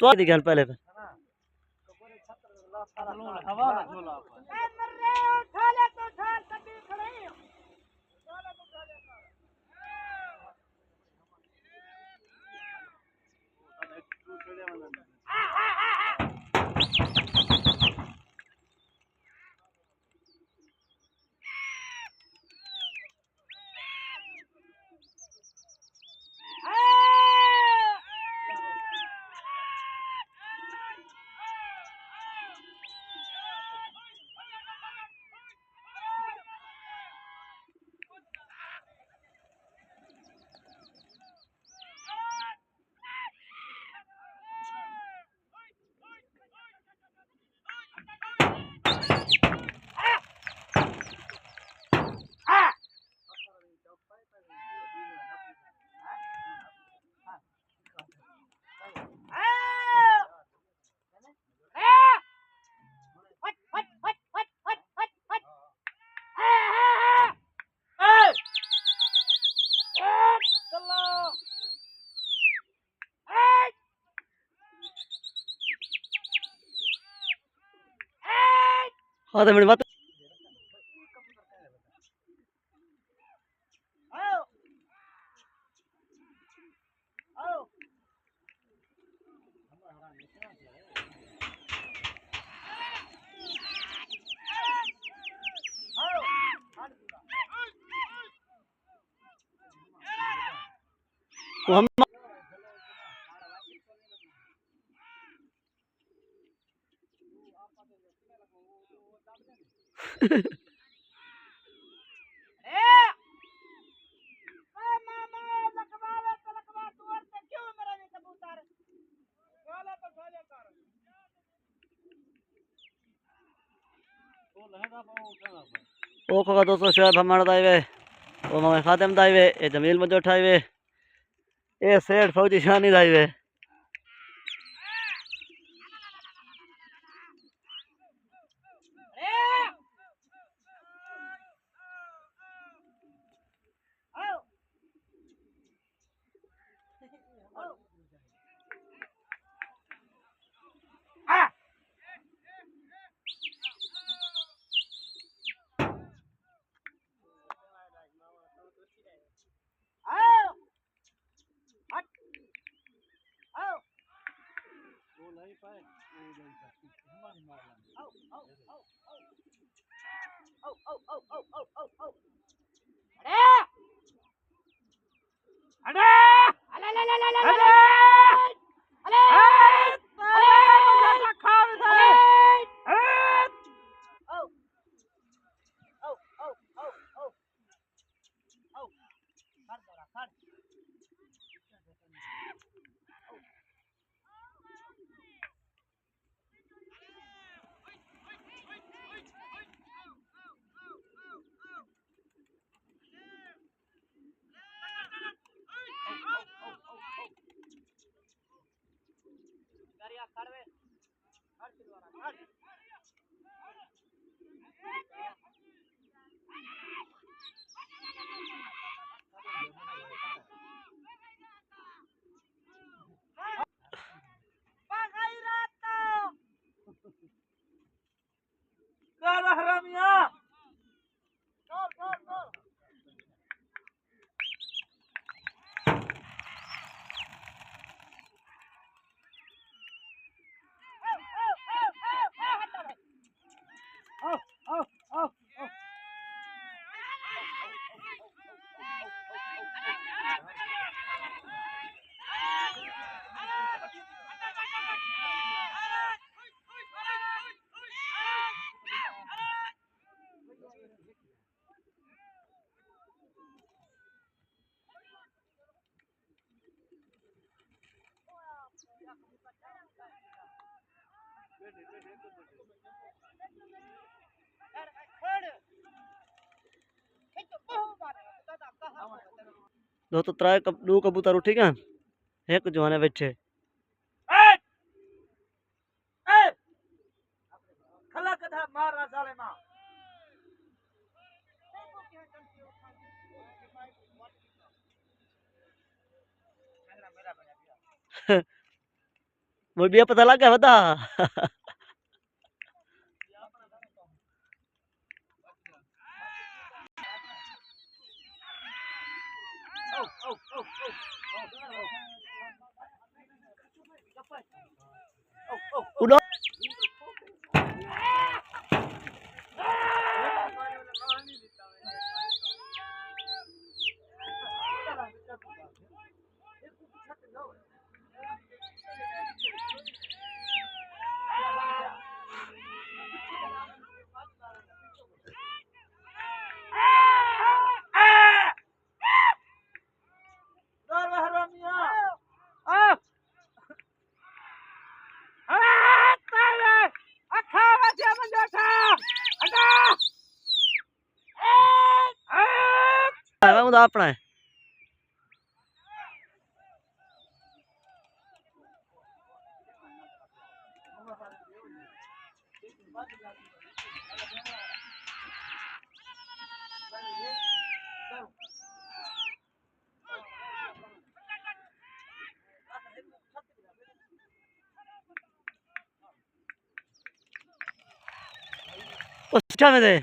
तो दिखा पहले पे हाँ तो मेरी बात हम ओ खगा दोस्तों शोएब हमारा दाइवे ओ मगर खातिम दाइवे ए जमील मजो उठाइवे ए सेठ फौजी शानी दाइवे दोस्तों त्राय दो कबूतर ठीक है एक जो है बैठे खलक था मारा साले मां मुझे पता लग गया बता उड़ो अपना है उस में दे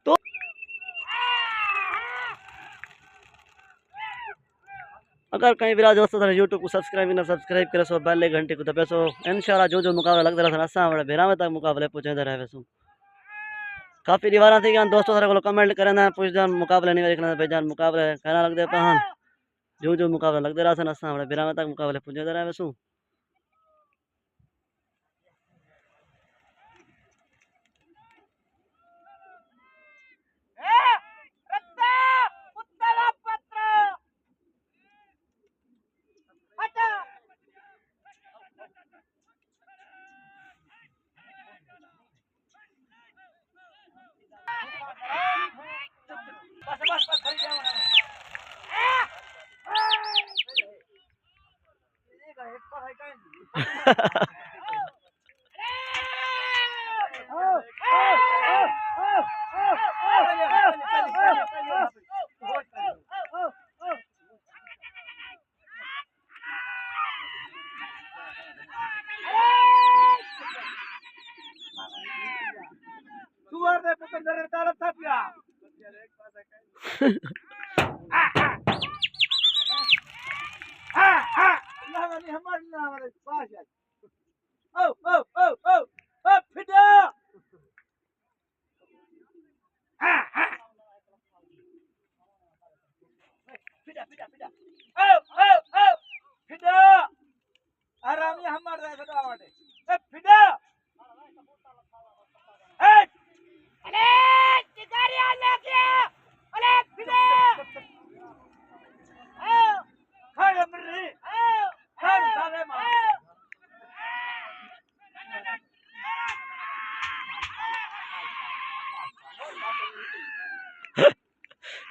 तो अगर कहीं भी दोस्तों थाने यूट्यूब को सब्सक्राइब करे सो बेल घंटे को दबे सो इंशाल्लाह जो मुकाबला लगता रहता असा बड़े भेरा तक मुकाबले पहुंचाते रहे सो काफी दीवार थी दोस्तों थारे को कमेंट करें पूछते मुकाबले नहीं देखना बेजान मुकाबले कहना लगते पहन जो मुकाबला लगते रहा असा बड़े भेरा तक मुकाबले पहुंचाते रहे सो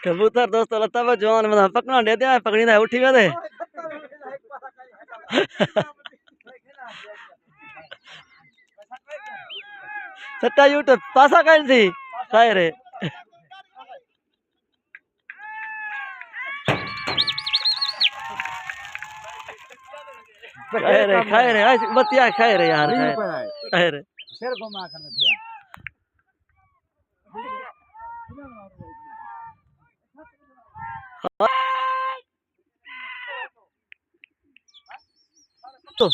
कबूतर दोस्तों लता पर जवान मतलब पकड़ा देते हैं पकड़ी ना उठी गए सट्टा यूट्यूब पासा कहीं थी खाए रे खाए रे बतिया खाए रे यार खाए रे शेर को मार करने थे तो